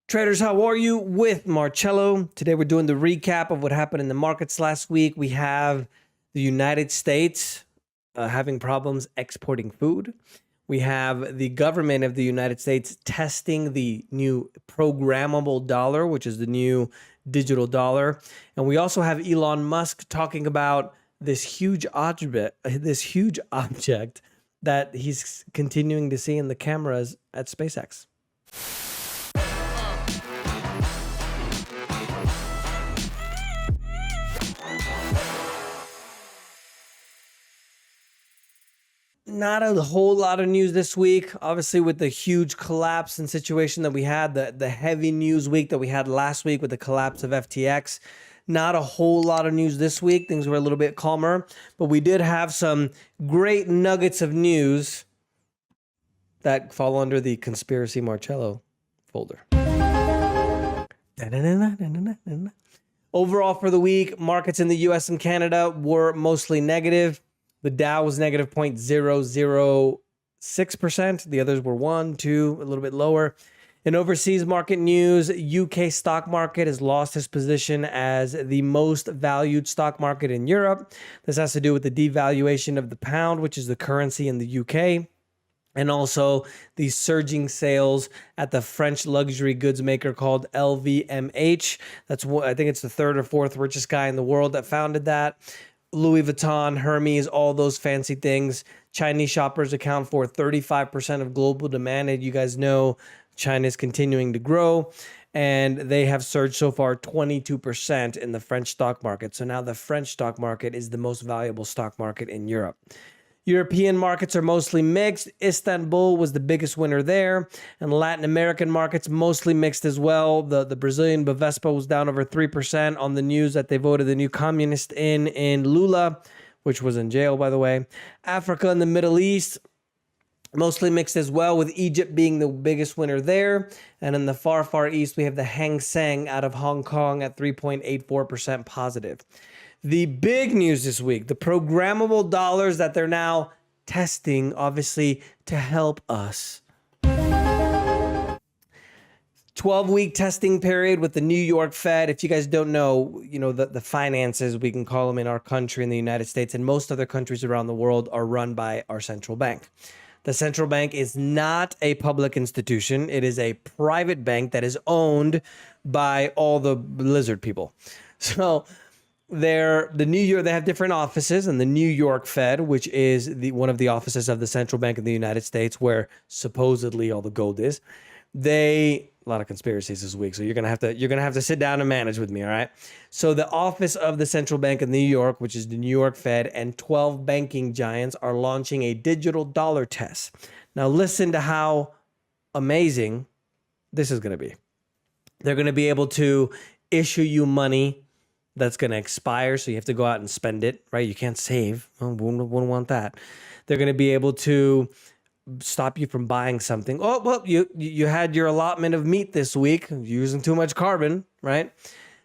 Traders, how are you? With Marcello. Today we're doing the recap of what happened in the markets last week. We have the United States having problems exporting food. We have the government of the United States testing the new programmable dollar, which is the new digital dollar. And we also have Elon Musk talking about this huge object that he's continuing to see in the cameras at SpaceX. Not a whole lot of news this week. Obviously, with the huge collapse and situation that we had, the heavy news week that we had last week with the collapse of FTX, not a whole lot of news this week. Things were a little bit calmer, but we did have some great nuggets of news that fall under the Conspiracy Marcello folder. Overall for the week, markets in the US and Canada were mostly negative. The Dow was negative 0.006%. The others were 1, 2, a little bit lower. In overseas market news, UK stock market has lost its position as the most valued stock market in Europe. This has to do with the devaluation of the pound, which is the currency in the UK. And also the surging sales at the French luxury goods maker called LVMH. That's what I think it's the third or fourth richest guy in the world that founded that. Louis Vuitton, Hermes, all those fancy things. Chinese shoppers account for 35% of global demand. And you guys know China is continuing to grow, and they have surged so far 22% in the French stock market. So now the French stock market is the most valuable stock market in Europe. European markets are mostly mixed. Istanbul was the biggest winner there. And Latin American markets mostly mixed as well. The Brazilian Bovespa was down over 3% on the news that they voted the new communist in Lula, which was in jail, by the way. Africa and the Middle East, mostly mixed as well, with Egypt being the biggest winner there. And in the far, far east, we have the Hang Seng out of Hong Kong at 3.84% positive. The big news this week, the programmable dollars that they're now testing, obviously, to help us. 12-week testing period with the New York Fed. If you guys don't know, the finances, we can call them, in our country, in the United States, and most other countries around the world are run by our central bank. The central bank is not a public institution. It is a private bank that is owned by all the lizard people. So they have different offices, and the New York Fed, which is one of the offices of the central bank of the United States, where supposedly all the gold is. A lot of conspiracies this week, so you're gonna have to sit down and manage with me, all right? So the office of the central bank of New York, which is the New York Fed, and 12 banking giants are launching a digital dollar test. Now listen to how amazing this is gonna be. They're gonna be able to issue you money that's going to expire, so you have to go out and spend it, right? You can't save. Wouldn't want that. They're going to be able to stop you from buying something. Oh, well, you had your allotment of meat this week, using too much carbon, right?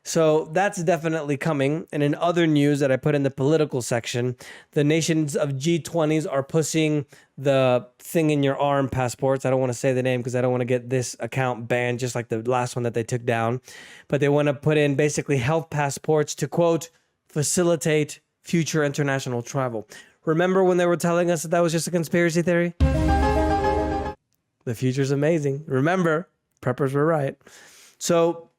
So that's definitely coming. And in other news that I put in the political section, the nations of G20s are pushing the thing in your arm passports. I don't want to say the name because I don't want to get this account banned, just like the last one that they took down. But they want to put in basically health passports to, quote, facilitate future international travel. Remember when they were telling us that was just a conspiracy theory? The future's amazing. Remember, preppers were right. So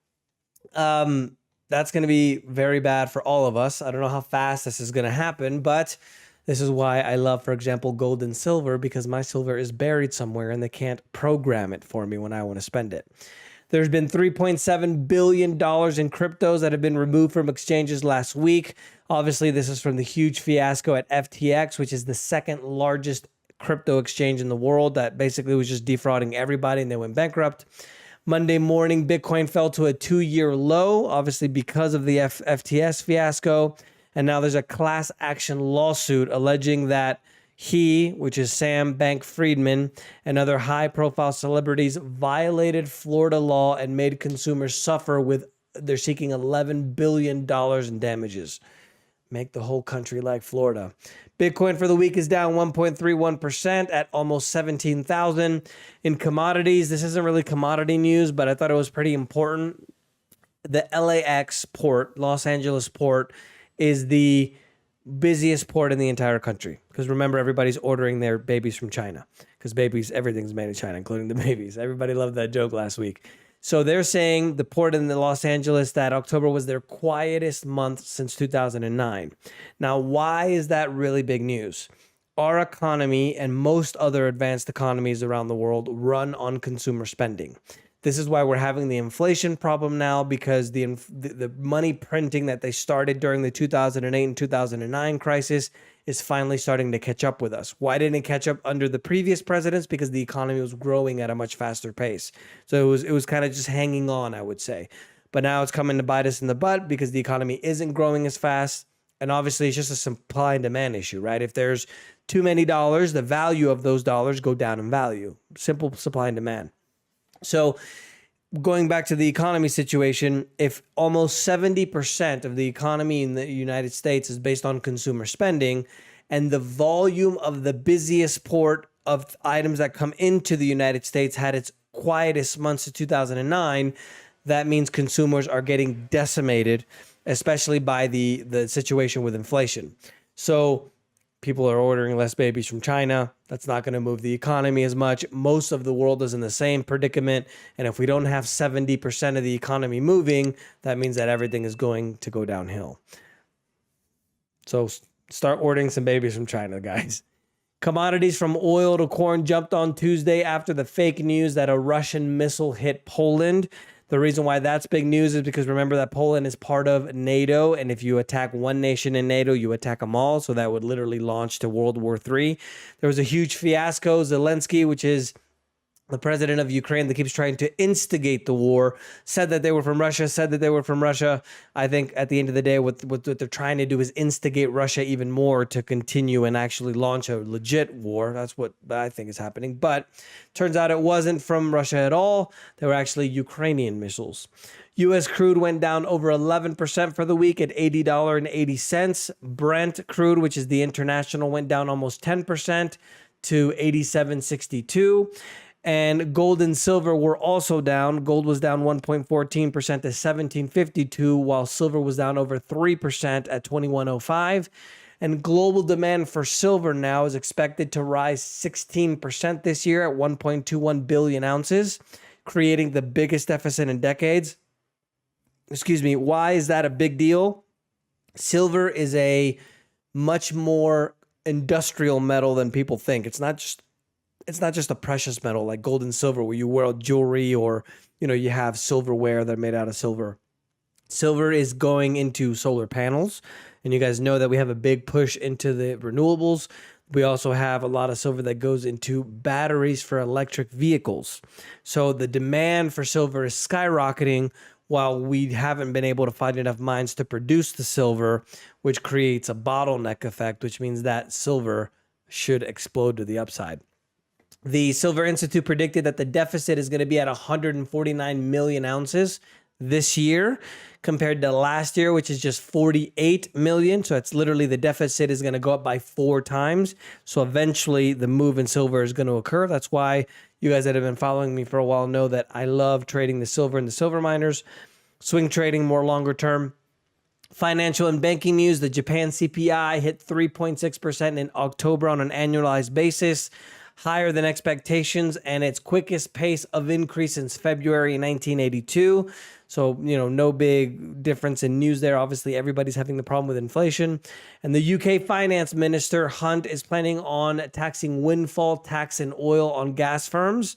that's going to be very bad for all of us. I don't know how fast this is going to happen, but this is why I love, for example, gold and silver, because my silver is buried somewhere and they can't program it for me when I want to spend it. There's been $3.7 billion in cryptos that have been removed from exchanges last week. Obviously, this is from the huge fiasco at FTX, which is the second largest crypto exchange in the world that basically was just defrauding everybody, and they went bankrupt. Monday morning, Bitcoin fell to a 2-year low, obviously because of the FTS fiasco. And now there's a class action lawsuit alleging that he, which is Sam Bankman-Fried, and other high-profile celebrities violated Florida law and made consumers suffer with, they're seeking $11 billion in damages. Make the whole country like Florida. Bitcoin for the week is down 1.31% at almost 17,000. In commodities, this isn't really commodity news, but I thought it was pretty important. The LAX port, Los Angeles port, is the busiest port in the entire country. Because remember, everybody's ordering their babies from China. Because babies, everything's made in China, including the babies. Everybody loved that joke last week. So they're saying the port in the Los Angeles that October was their quietest month since 2009. Now, why is that really big news? Our economy and most other advanced economies around the world run on consumer spending. This is why we're having the inflation problem now, because the money printing that they started during the 2008 and 2009 crisis is finally starting to catch up with us. Why didn't it catch up under the previous presidents? Because the economy was growing at a much faster pace. So it was kind of just hanging on, I would say. But now it's coming to bite us in the butt because the economy isn't growing as fast. And obviously it's just a supply and demand issue, right? If there's too many dollars, the value of those dollars go down in value. Simple supply and demand. So going back to the economy situation, if almost 70% of the economy in the United States is based on consumer spending, and the volume of the busiest port of items that come into the United States had its quietest months of 2009, that means consumers are getting decimated, especially by the situation with inflation. So people are ordering less babies from China. That's not going to move the economy as much. Most of the world is in the same predicament. And if we don't have 70% of the economy moving, that means that everything is going to go downhill. So start ordering some babies from China, guys. Commodities from oil to corn jumped on Tuesday after the fake news that a Russian missile hit Poland. The reason why that's big news is because remember that Poland is part of NATO, and if you attack one nation in NATO, you attack them all. So that would literally launch to World War III. There was a huge fiasco. Zelensky, which is the president of Ukraine that keeps trying to instigate the war, said that they were from Russia, I think at the end of the day, what they're trying to do is instigate Russia even more to continue and actually launch a legit war. That's what I think is happening. But turns out it wasn't from Russia at all. They were actually Ukrainian missiles. U.S. crude went down over 11% for the week at $80.80. Brent crude, which is the international, went down almost 10% to $87.62. And gold and silver were also down. Gold was down 1.14% to $17.52, while silver was down over 3% at $21.05. And global demand for silver now is expected to rise 16% this year at 1.21 billion ounces, creating the biggest deficit in decades. Why is that a big deal? Silver is a much more industrial metal than people think. It's not just a precious metal like gold and silver where you wear jewelry or, you have silverware that are made out of silver. Silver is going into solar panels. And you guys know that we have a big push into the renewables. We also have a lot of silver that goes into batteries for electric vehicles. So the demand for silver is skyrocketing while we haven't been able to find enough mines to produce the silver, which creates a bottleneck effect, which means that silver should explode to the upside. The Silver Institute predicted that the deficit is going to be at 149 million ounces this year compared to last year, which is just 48 million. So it's literally the deficit is going to go up by 4 times. So eventually the move in silver is going to occur. That's why you guys that have been following me for a while know that I love trading the silver and the silver miners, swing trading more longer term. Financial and banking news, the Japan CPI hit 3.6% in October on an annualized basis, higher than expectations, and its quickest pace of increase since February 1982. So, no big difference in news there. Obviously, everybody's having the problem with inflation. And the UK Finance Minister, Hunt, is planning on taxing windfall tax and oil on gas firms.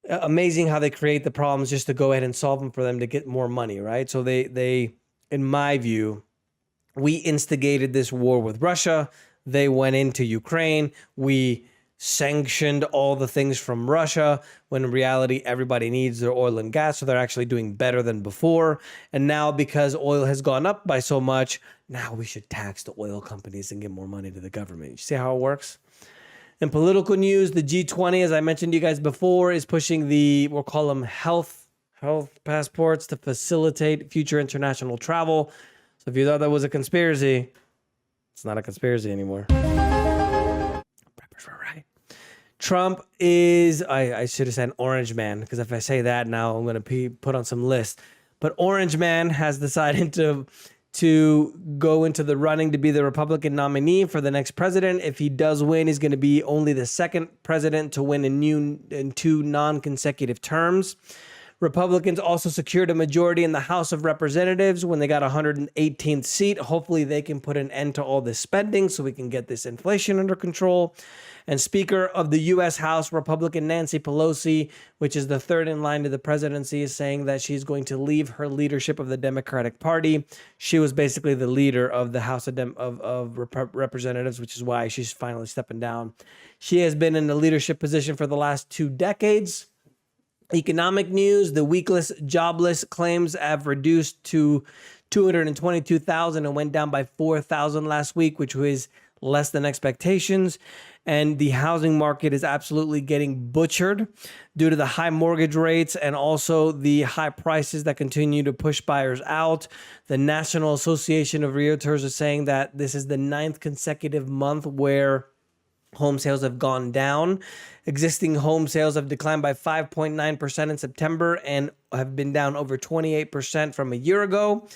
Amazing how they create the problems just to go ahead and solve them for them to get more money, right? So they in my view, we instigated this war with Russia. They went into Ukraine. We sanctioned all the things from Russia when in reality everybody needs their oil and gas, so they're actually doing better than before. And now because oil has gone up by so much, now we should tax the oil companies and give more money to the government. You see how it works? In political news, the G20, as I mentioned to you guys before, is pushing we'll call them health passports to facilitate future international travel. So if you thought that was a conspiracy, it's not a conspiracy anymore. Preppers were right. Trump is, I should have said Orange Man, because if I say that now, I'm going to be put on some list. But Orange Man has decided to go into the running to be the Republican nominee for the next president. If he does win, he's going to be only the second president to win in 2 non-consecutive terms. Republicans also secured a majority in the House of Representatives when they got 118th seat. Hopefully they can put an end to all this spending so we can get this inflation under control. And Speaker of the U.S. House, Republican Nancy Pelosi, which is the third in line to the presidency, is saying that she's going to leave her leadership of the Democratic Party. She was basically the leader of the House of Representatives, which is why she's finally stepping down. She has been in the leadership position for the last 2 decades. Economic news, the weekless jobless claims have reduced to 222,000 and went down by 4,000 last week, which was less than expectations. And the housing market is absolutely getting butchered due to the high mortgage rates and also the high prices that continue to push buyers out. The National Association of Realtors is saying that this is the 9th consecutive month where home sales have gone down. Existing home sales have declined by 5.9% in September and have been down over 28% from a year ago.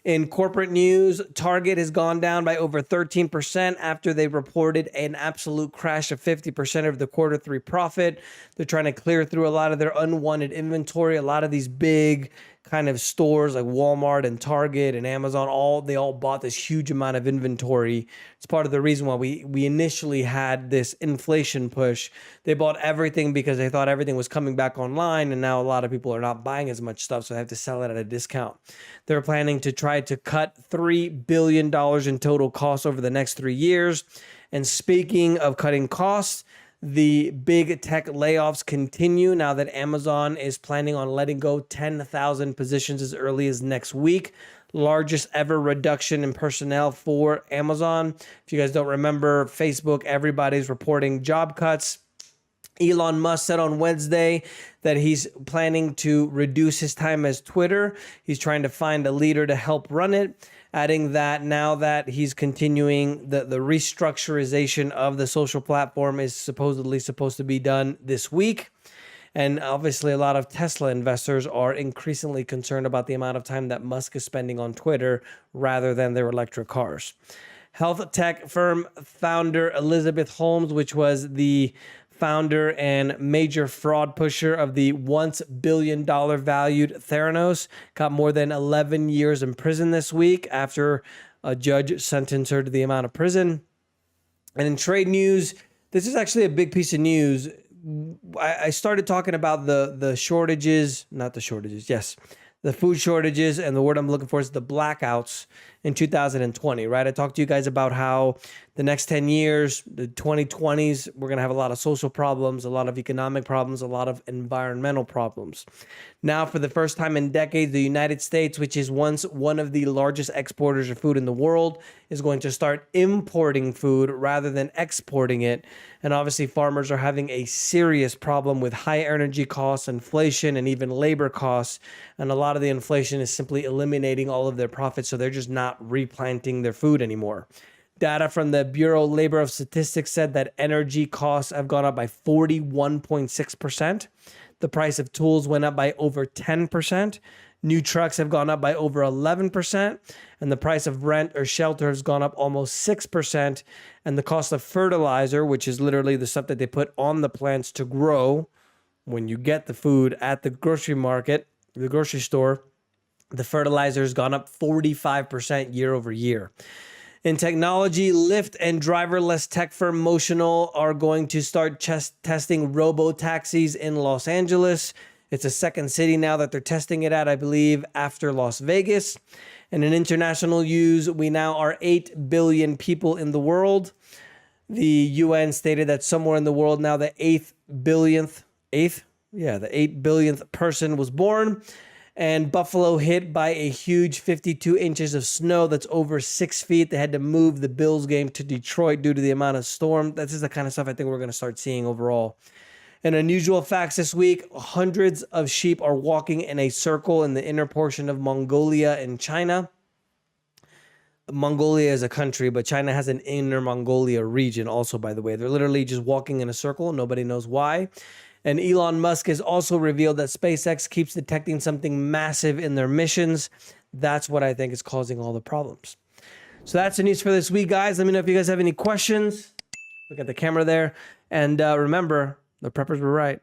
In corporate news, Target has gone down by over 13% after they reported an absolute crash of 50% of the quarter 3 profit. They're trying to clear through a lot of their unwanted inventory. A lot of these big kind of stores like Walmart and Target and Amazon, they all bought this huge amount of inventory. It's part of the reason why we initially had this inflation push. They bought everything because they thought everything was coming back online, and now a lot of people are not buying as much stuff, so they have to sell it at a discount. They're planning to try to cut $3 billion in total costs over the next 3 years. And speaking of cutting costs, the big tech layoffs continue now that Amazon is planning on letting go 10,000 positions as early as next week. Largest ever reduction in personnel for Amazon. If you guys don't remember, Facebook, everybody's reporting job cuts. Elon Musk said on Wednesday that he's planning to reduce his time as Twitter. He's trying to find a leader to help run it, adding that now that he's continuing the restructurization of the social platform is supposedly supposed to be done this week. And obviously, a lot of Tesla investors are increasingly concerned about the amount of time that Musk is spending on Twitter rather than their electric cars. Health tech firm founder Elizabeth Holmes, which was the founder and major fraud pusher of the once billion dollar valued Theranos, got more than 11 years in prison this week after a judge sentenced her to the amount of prison. And in trade news, this is actually a big piece of news. I started talking about the shortages, not the shortages, yes, the food shortages, and the word I'm looking for is the blackouts in 2020, right? I talked to you guys about how the next 10 years, the 2020s, we're going to have a lot of social problems, a lot of economic problems, a lot of environmental problems. Now, for the first time in decades, the United States, which is once one of the largest exporters of food in the world, is going to start importing food rather than exporting it. And obviously, farmers are having a serious problem with high energy costs, inflation, and even labor costs. And a lot of the inflation is simply eliminating all of their profits, so they're just not replanting their food anymore. Data from the Bureau of Labor of Statistics said that energy costs have gone up by 41.6%. The price of tools went up by over 10%. New trucks have gone up by over 11%. And the price of rent or shelter has gone up almost 6%. And the cost of fertilizer, which is literally the stuff that they put on the plants to grow when you get the food at the grocery market, the grocery store, the fertilizer has gone up 45% year over year. In technology, Lyft and driverless tech firm Motional are going to start testing robo-taxis in Los Angeles. It's a second city now that they're testing it at, I believe, after Las Vegas. And in international news, we now are 8 billion people in the world. The UN stated that somewhere in the world now the 8 billionth person was born. And Buffalo hit by a huge 52 inches of snow that's over 6 feet. They had to move the Bills game to Detroit due to the amount of storm. This is the kind of stuff I think we're going to start seeing overall. And unusual facts this week, hundreds of sheep are walking in a circle in the inner portion of Mongolia in China. Mongolia is a country, but China has an Inner Mongolia region also, by the way. They're literally just walking in a circle. Nobody knows why. And Elon Musk has also revealed that SpaceX keeps detecting something massive in their missions. That's what I think is causing all the problems. So that's the news for this week, guys. Let me know if you guys have any questions. Look at the camera there. And remember, the preppers were right.